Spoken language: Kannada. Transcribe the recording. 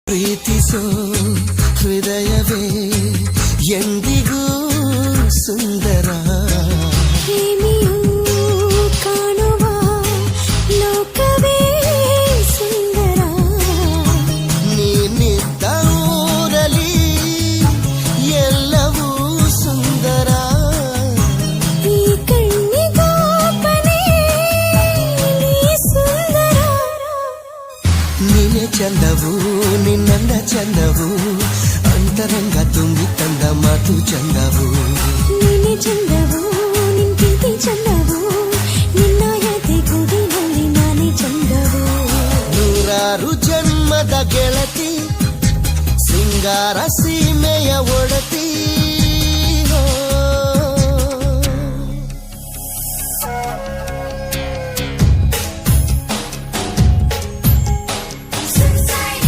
ಪ್ರೀತಿಸೋ ಹೃದಯವೇ ಎಂದಿಗೂ ಸುಂದರ ಪ್ರೇಮಿಯು ಕಾಣುವ ಲೋಕವೇ ಸುಂದರ ನೀನಿದ್ದ ಊರಲಿ ಎಲ್ಲವೂ ಸುಂದರ ಈ ಕಣ್ಣಿಗೋಪನೆ ನೀ ಸುಂದರ ನೀನೆ ಚಂದವು ನಿನ್ನಂದ ಚಂದವು ಅಂತರಂಗ ತುಂಬಿ ತಂದ ಮಾತು ಚಂದವು ನೀನೆ ಚಂದವು ನಿನ್ಕಿಂತಿ ಚಂದವು ನಿನ್ನ ಯಾತಿ ಗುಡಿನಲ್ಲಿ ನಾನೇ ಚಂದವು ನೂರಾರು ಜನ್ಮದ ಗೆಳತಿ ಸಿಂಗಾರ ಸೀಮೆಯ ಒಡತಿ